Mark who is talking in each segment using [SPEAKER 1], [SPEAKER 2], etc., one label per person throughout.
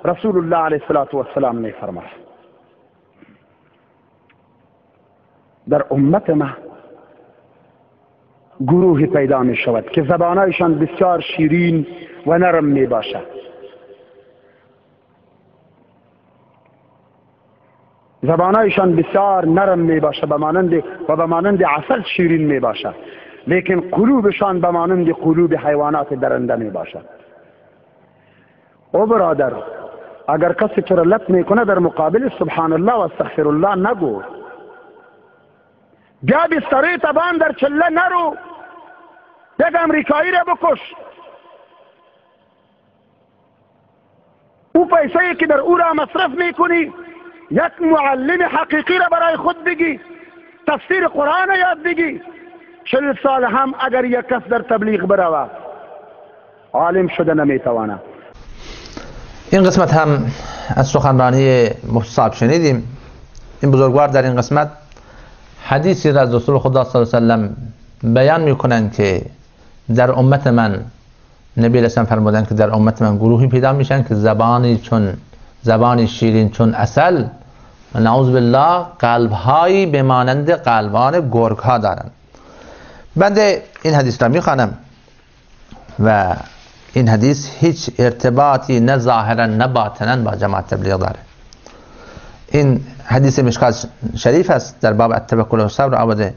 [SPEAKER 1] رسول الله علیه السلام می فرماید در امت ما گروهی پیدا می شود که زبانایشان بسیار شیرین و نرم می باشد. زبانایشان بسیار نرم می باشد و به مانند عسل شیرین می باشد، لیکن قلوبشان به مانند قلوب حیوانات درنده می باشد. او برادر، اگر کسی تو را لط می کنه در مقابل سبحان الله و استغفر الله نگو. بیا بستری تبان در چله نرو، یک امریکایی را بکش. او پیسه‌ای که در او را مصرف میکنی یک معلم حقیقی را برای خود بگی، تفسیر قرآن یاد بگی. 40 سال هم اگر یک کس در تبلیغ برود عالم شده نمیتواند.
[SPEAKER 2] این قسمت هم از سخنرانی مفتی صاحب شنیدیم. این بزرگوار در این قسمت حدیثی را از رسول خدا صلی الله علیه و سلم بیان میکنن که در امت من، نبی علیه السلام فرمودن که در امت من گروهی پیدا میشن که زبانی شیرین چون عسل و نعوذ بالله قلبهایی به مانند قلبان گرگ ها دارن. بنده این حدیث را میخوانم و این حدیث هیچ ارتباطی نه ظاهرا نه باطنا با جماعت تبلیغ داره. این حدیث مشکات شریف است، در باب التوکل و الصبر آمده.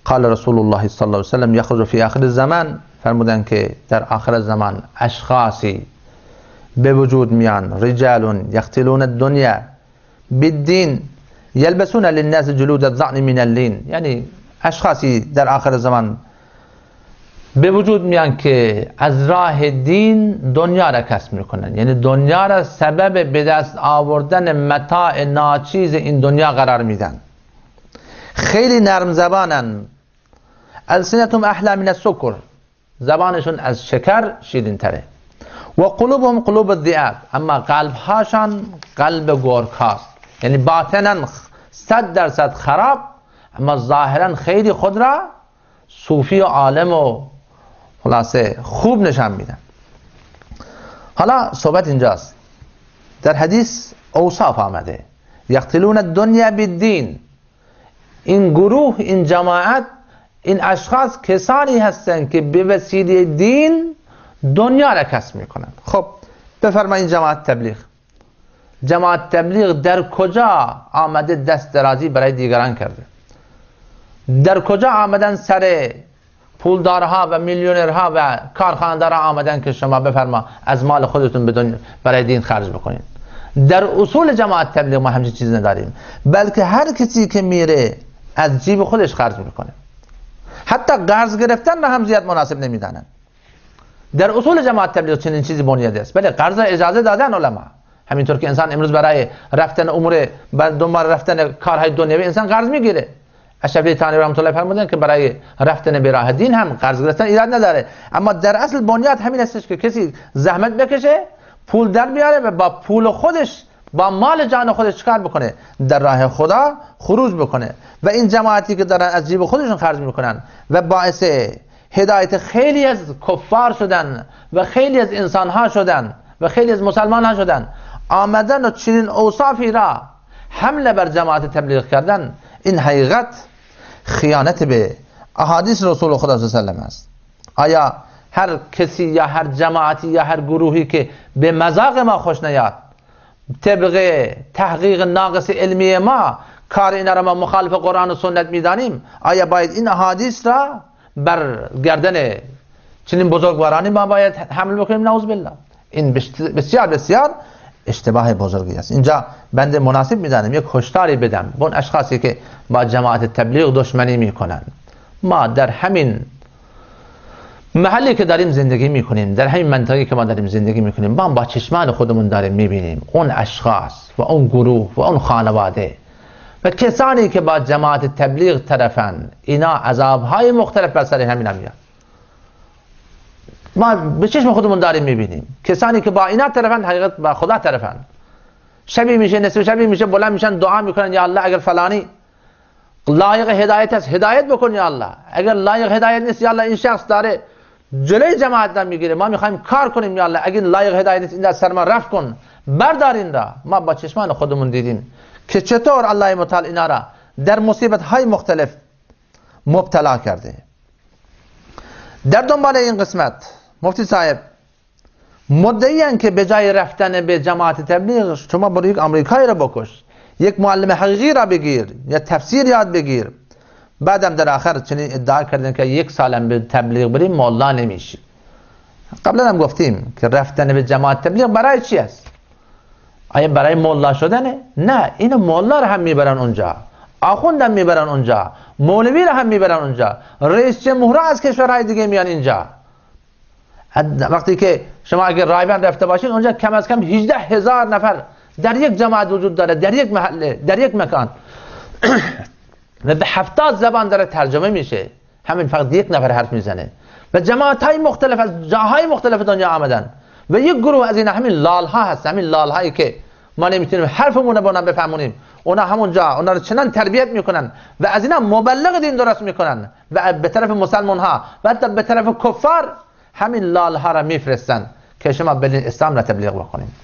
[SPEAKER 2] قال رسول الله صلی الله علیه و سلم یخرج فی آخر الزمان، فرمودن که در آخر زمان اشخاصی به وجود میان، رجال یقتلون الدنیا بالدین یلبسون للناس جلود الضأن من اللین، یعنی اشخاصی در آخر زمان به وجود میان که از راه دین دنیا را کسب میکنن، یعنی دنیا را سبب به دست آوردن متاع ناچیز این دنیا قرار میدن. خیلی نرم زبانن، السنتهم احلی من السکر، زبانشون از شکر شیرین تره. و قلوبهم قلوب الذئاب، اما قلبهاشان قلب گرگ هاست، یعنی باطنا 100% خراب اما ظاهرا خیلی خود را صوفی و عالم و خلاصه خوب نشان میدن. حالا صحبت اینجاست، در حدیث اوصاف آمده، یقتلون الدنیا بالدین. این گروه، این جماعت، این اشخاص کسانی هستند که به وسیله دین دنیا را کسب میکنند. خب بفرمایید جماعت تبلیغ در کجا آمده دست درازی برای دیگران کرده؟ در کجا آمدن سر پولدارها و میلیونرها و کارخانه‌دارها آمدن که شما بفرما از مال خودتون برای دین خرج بکنین؟ در اصول جماعت تبلیغ ما همچین چیز نداریم، بلکه هر کسی که میره از جیب خودش خرج میکنه. حتی قرض گرفتن را هم زیاد مناسب نمیدانند. در اصول جماعت تبلیغ چنین چیزی بنیاد است. بله، قرض اجازه دادن علما، همینطور که انسان امروز برای رفتن امور دنبال رفتن کارهای دنیوی انسان قرض میگیره. اشرفی تانیی رحمت الله فرمودن که برای رفتن به راه دین هم قرض گرفتن ایراد نداره، اما در اصل بنیاد همین هستش که کسی زحمت بکشه، پول در بیاره و با پول خودش، با مال جان خودش چکار بکنه؟ در راه خدا خروج بکنه. و این جماعتی که دارن از جیب خودشون خرج میکنن و باعث هدایت خیلی از کفار شدن و خیلی از انسان ها شدن و خیلی از مسلمان ها شدن، آمدن و چنین اوصافی را حمله بر جماعت تبلیغ کردن، این حقیقت خیانت به احادیث رسول خدا صلی الله علیه و سلم است. آیا هر کسی یا هر جماعتی یا هر گروهی که به مذاق ما خوش نیاد، طبق تحقیق ناقص علمی ما کار اینا را ما مخالف قرآن و سنت میدانیم، آیا باید این احادیث را بر گردن چنین بزرگوارانی ما باید حمل بکنیم؟ نعوذ بالله. این بسیار بسیار اشتباه بزرگی است. اینجا بنده مناسب میدانم یک هشداری بدم به اون اشخاصی که با جماعت تبلیغ دشمنی میکنن. ما در همین محلی که داریم زندگی میکنیم، در همین منطقه‌ای که ما داریم زندگی میکنیم، ما با چشمان خودمون داریم میبینیم اون اشخاص و اون گروه و اون خانواده و کسانی که با جماعت تبلیغ طرفن، اینا عذابهای مختلف بر سر همین میاد. ما به چشم خودمون داریم میبینیم کسانی که با اینا طرفن، حقیقت با خدا طرفن. شبی میشه، نصف شبی میشه، بلند میشن دعا میکنن یا الله اگر فلانی لایق هدایت است هدایت بکن یا الله، اگر لایق هدایت نیست یا الله این شخص داره جلوی جماعت را میگیره. ما میخوایم کار کنیم، یا الله اگه لایق هدایت نیست این در سر ما رفت کن، بردار این را. ما با چشمان خودمون دیدیم که چطور الله متعال اینا را در مصیبت های مختلف مبتلا کرده. در دنبال این قسمت مفتی صاحب مدعیان که به جای رفتن به جماعت تبلیغ شما برو یک آمریکایی را بکش، یک معلم حقیقی را بگیر یا تفسیر یاد بگیر. بعدم در آخر چنین ادعا کردن که یک سالم به تبلیغ بریم مولا نمیشی. قبلا هم گفتیم که رفتن به جماعت تبلیغ برای چی است؟ آیا برای مولا شدنه؟ نه، اینو مولا را هم میبرن اونجا، آخوند هم میبرن اونجا، مولوی را هم میبرن اونجا، رئیس جمهور از کشورهای دیگه میان اینجا. وقتی که شما اگر رایبند رفته باشید اونجا کم از کم 18,000 نفر در یک جماعت وجود داره، در یک محله، در یک مکان و به 70 زبان داره ترجمه میشه. همین فقط یک نفر حرف میزنه و جماعت های مختلف از جاهای مختلف دنیا آمدن و یک گروه از این همین لال ها هست، همین لال هایی که ما نمیتونیم حرفمون رو با اونا بفهمونیم. اونا همونجا اونا رو چنان تربیت میکنن و از اینا مبلغ دین درست میکنن و به طرف مسلمان ها و حتی به طرف کفار همین لال ها را میفرستن که شما برین اسلام را تبلیغ بکنیم.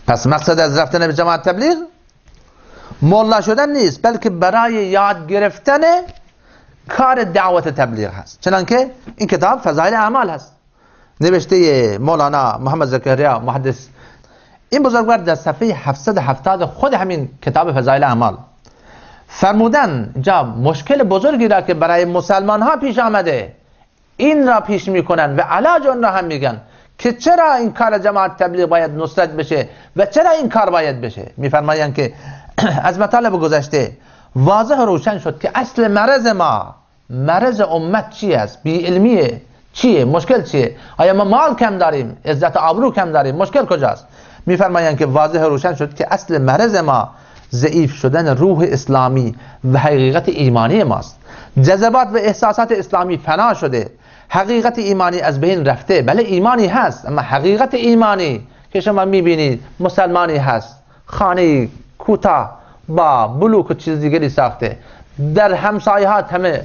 [SPEAKER 2] پس مقصد از رفتن به جماعت تبلیغ مولا شدن نیست، بلکه برای یاد گرفتن کار دعوت تبلیغ هست. چنانکه این کتاب فضائل اعمال هست، نوشته مولانا محمد زکریا محدث. این بزرگوار در صفحه 770 خود همین کتاب فضائل اعمال فرمودن جا مشکل بزرگی را که برای مسلمان ها پیش آمده این را پیش میکنن و علاج اون را هم میگن که چرا این کار جماعت تبلیغ باید نصرت بشه و چرا این کار باید بشه. میفرمایند که از مطالب گذشته واضح و روشن شد که اصل مرض ما، مرض امت چی است؟ بی علمیه چیه؟ مشکل چیه؟ آیا ما مال کم داریم؟ عزت و آبرو کم داریم؟ مشکل کجاست؟ میفرمایند که واضح و روشن شد که اصل مرض ما ضعیف شدن روح اسلامی و حقیقت ایمانی ماست. جذبات و احساسات اسلامی فنا شده، حقیقت ایمانی از بین رفته. بله ایمانی هست، اما حقیقت ایمانی که شما میبینید مسلمانی هست خانه کوتاه با بلوک و چیز دیگری ساخته، در همسایه‌هات همه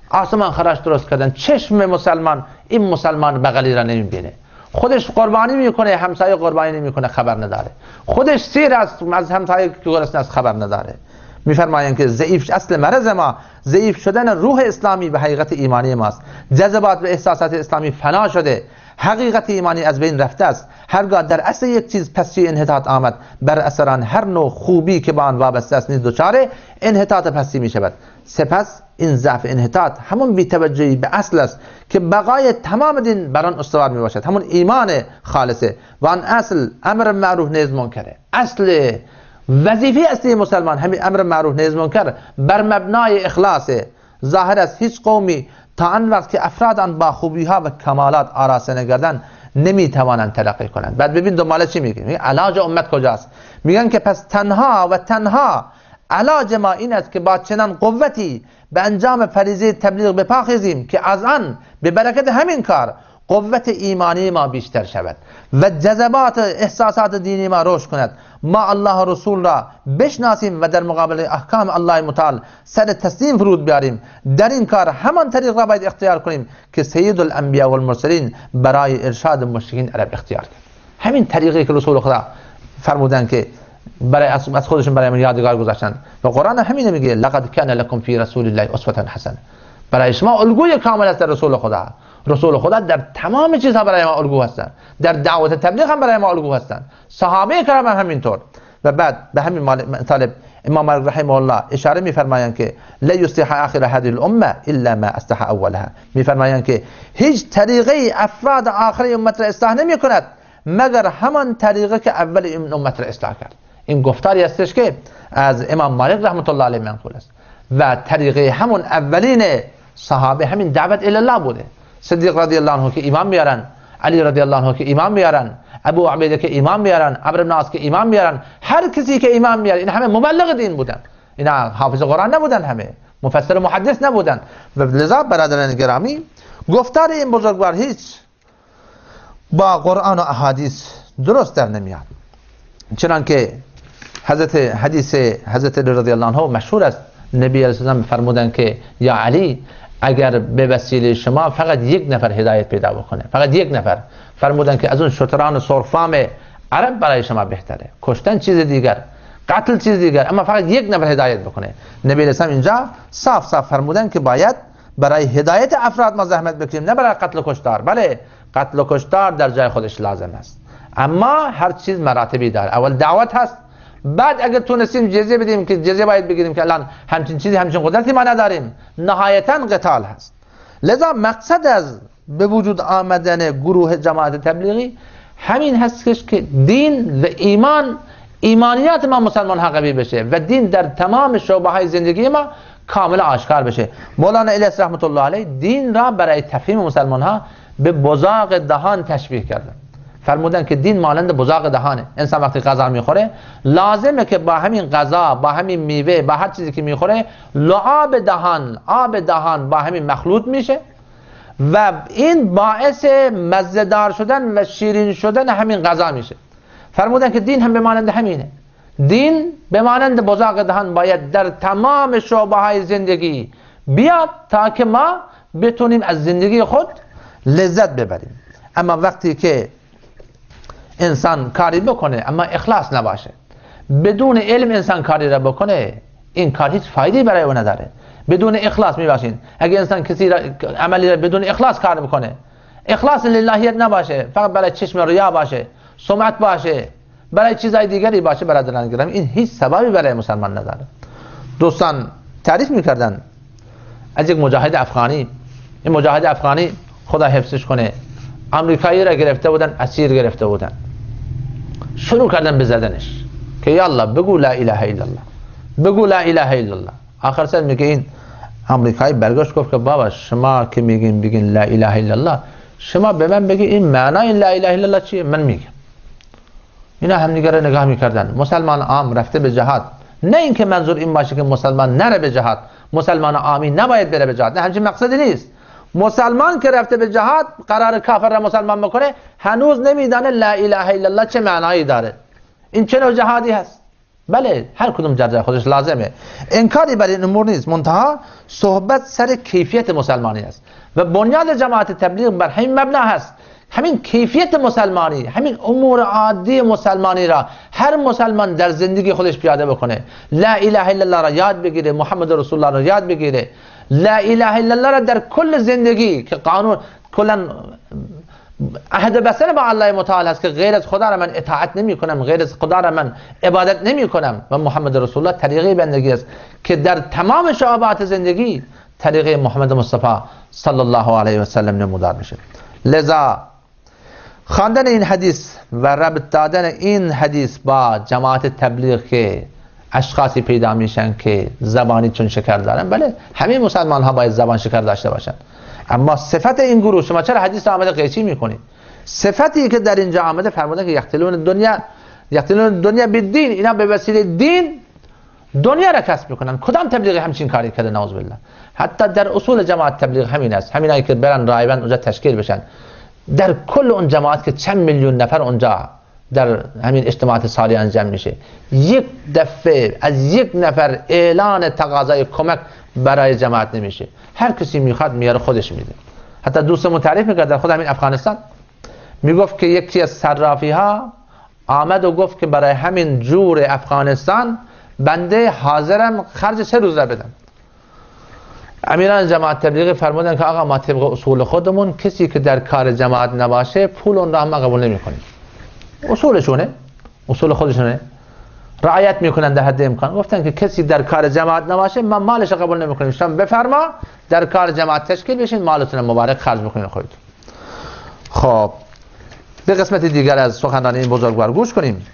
[SPEAKER 2] آسمان خراش درست کردن، چشم مسلمان این مسلمان بغلی را نمیبینه، خودش قربانی میکنه همسایه قربانی نمیکنه خبر نداره، خودش سیر است از همسایه که گرسنه است خبر نداره. میفرمایند که ضعیف اصل مرض ما ضعیف شدن روح اسلامی به حقیقت ایمانی ماست. جذبات و احساسات اسلامی فنا شده، حقیقت ایمانی از بین رفته است. هرگاه در اصل یک چیز پستی انحطاط آمد، بر اثر آن هر نوع خوبی که با آن وابسته است نیز دچار انحطاط پستی می شود. سپس این ضعف انحطاط همون بی‌توجهی به اصل است که بقای تمام دین بر آن استوار می باشد، همون ایمان خالصه و آن اصل امر معروف نیز منکره. اصل وظیفه اصلی مسلمان همین امر معروف نیز منکر بر مبنای اخلاص. ظاهر است هیچ قومی تا آن وقت که افراد آن با خوبی ها و کمالات آراسته نگردند نمیتوانند ترقی کنند. بعد ببین دنباله چی میگه؟ علاج امت کجاست؟ میگن که پس تنها و تنها علاج ما این است که با چنان قوتی به انجام فریضه تبلیغ بپاخیزیم که از آن به برکت همین کار قوت ایمانی ما بیشتر شود و جذبات احساسات دینی ما رشد کند. ما الله و رسول را بشناسیم و در مقابل احکام الله متعال سر تسلیم فرود بیاریم. در این کار همان طریق را باید اختیار کنیم که سید الانبیاء و المرسلین برای ارشاد مشرکین عرب اختیار کرد. همین طریقی که رسول خدا فرمودن که برای از خودشون برای من یادگار گذاشتن و قرآن همین میگه لقد کان لکم فی رسول الله اسوه حسنه. برای شما الگوی کامل است در رسول خدا. رسول خدا در تمام چیزها برای ما الگو هستند، در دعوت تبلیغ هم برای ما الگو هستند، صحابه کرام هم همینطور. و بعد به همین مطالب امام مالک رحمه الله اشاره می‌فرمایند که لا یصلح آخر هذه الامه الا ما اصلح اولها. می‌فرمایند که هیچ طریقه افراد آخر امت را اصلاح نمی‌کند مگر همان طریقه که اول این امت را اصلاح کرد. این گفتاری هستش که از امام مالک رحمه الله علیه منقول است و طریقه همون اولین صحابه همین دعوت الی الله بوده. صدیق رضی الله عنه که ایمان میارن، علی رضی الله عنه که ایمان میارن، ابو عبیده که ایمان میارن، عمرو بن عاص که ایمان میارن، هر کسی که ایمان میاره این همه مبلغ دین بودن، اینا حافظ قرآن نبودن، همه مفسر و محدث نبودن. و لذا برادران گرامی گفتار این بزرگوار هیچ با قرآن و احادیث درست در نمیاد. چنانکه حدیث حضرت رضی الله عنه مشهور است، نبی علیه السلام فرمودن که یا علی اگر به وسیله شما فقط یک نفر هدایت پیدا بکنه، فقط یک نفر، فرمودن که از اون شتران سرفام عرب برای شما بهتره. کشتن چیز دیگر، قتل چیز دیگر، اما فقط یک نفر هدایت بکنه. نبی اسلام اینجا صاف صاف فرمودن که باید برای هدایت افراد ما زحمت بکشیم، نه برای قتل و کشتار. بله قتل و کشتار در جای خودش لازم است، اما هر چیز مراتبی داره. اول دعوت هست، بعد اگر تونستیم جزیه بدیم که جزیه باید بگیریم که الان همچین چیزی همچین قدرتی ما نداریم، نهایتا قتال هست. لذا مقصد از به وجود آمدن گروه جماعت تبلیغی همین هستش که دین و ایمانیات ما مسلمان ها قوی بشه و دین در تمام شعبه های زندگی ما کامل آشکار بشه. مولانا الیاس رحمت الله علیه دین را برای تفهیم مسلمان ها به بزاق دهان تشبیه کردن. فرمودن که دین مانند بزاق دهانه. انسان وقتی غذا میخوره لازمه که با همین غذا، با همین میوه، با هر چیزی که میخوره لعاب دهان، آب دهان با همین مخلوط میشه و این باعث مزه‌دار شدن و شیرین شدن همین غذا میشه. فرمودن که دین هم به مانند همینه. دین به مانند بزاق دهان باید در تمام شعبه های زندگی بیاد تا که ما بتونیم از زندگی خود لذت ببریم. اما وقتی که انسان کاری بکنه اما اخلاص نباشه، بدون علم انسان کاری را بکنه، این کار هیچ فایده‌ای برای او نداره. بدون اخلاص میباشین. اگه انسان کسی را عملی را بدون اخلاص کار بکنه، اخلاص للهیت نباشه، فقط برای چشم ریا باشه، سمعت باشه، برای چیزای دیگری باشه، برادران گرامی این هیچ سببی برای مسلمان نداره. دوستان تعریف میکردن از یک مجاهد افغانی. این مجاهد افغانی خدا حفظش کنه، امریکایی را گرفته بودن، اسیر گرفته بودن، شروع کردن به زدنش که یالله بگو لا اله الا الله، بگو لا اله الا الله. آخر سر میگه این امریکایی برگشت گفت که بابا شما که میگین بگین لا اله الا الله، شما به من بگی این معنای لا اله الا الله چیه؟ من میگم. اینا هم دیگه نگاه میکردن. مسلمان عام رفته به جهاد، نه اینکه منظور این باشه که مسلمان نره به جهاد، مسلمان عامی نباید بره به جهاد، نه همچین مقصدی نیست. مسلمان که رفته به جهاد قرار کافر را مسلمان بکنه، هنوز نمیدانه لا اله الا الله چه معنایی داره، این چه نوع جهادی هست. بله هر کدوم جای خودش لازمه، انکاری بر این امور نیست، منتها صحبت سر کیفیت مسلمانی است و بنیاد جماعت تبلیغ بر همین مبنا هست. همین کیفیت مسلمانی، همین امور عادی مسلمانی را هر مسلمان در زندگی خودش پیاده بکنه، لا اله الا الله را یاد بگیره، محمد رسول الله را یاد بگیره، لا اله الا الله را در کل زندگی که قانون کلا عهد بسته با الله متعال است که غیر از خدا را من اطاعت نمی کنم، غیر از خدا را من عبادت نمی کنم و محمد رسول الله طریقه بندگی است که در تمام شعبات زندگی طریقه محمد مصطفی صلی الله علیه و سلم نمودار میشه. لذا خواندن این حدیث و ربط دادن این حدیث با جماعت تبلیغ که اشخاصی پیدا میشن که زبانی چون شکر دارن، بله همه مسلمان ها باید زبان شکر داشته باشن، اما صفت این گروه شما چرا حدیث آمده قیچی میکنید؟ صفتی که در اینجا آمده فرمودن که یقتلون دنیا بالدین، اینا به وسیله دین دنیا را کسب میکنن. کدام تبلیغی همچین کاری کرده؟ نعوذ بالله. حتی در اصول جماعت تبلیغ همین است، همینایی که برن رایبن اونجا تشکیل بشن، در کل اون جماعت که چند میلیون نفر اونجا در همین اجتماعات سالیان جمع میشه، یک دفعه از یک نفر اعلان تقاضای کمک برای جماعت نمیشه، هر کسی میخواد میاره خودش میده. حتی دوستمون تعریف میکرد در خود همین افغانستان، میگفت که یکی از صرافی ها آمد و گفت که برای همین جور افغانستان بنده حاضرم خرج 3 روز را بدم. امیران جماعت تبلیغی فرمودن که آقا ما طبق اصول خودمون کسی که در کار جماعت نباشه پول اون را هم قبول نمی‌کنیم. اصولشونه، اصول خودشونه، رعایت میکنن در حد امکان. گفتن که کسی در کار جماعت نباشه ما مالش قبول نمی‌کنیم، شما بفرما در کار جماعت تشکیل بشین، مالتون مبارک خرج بکنین خودتون. خب به قسمت دیگر از سخنرانی این بزرگوار گوش کنیم.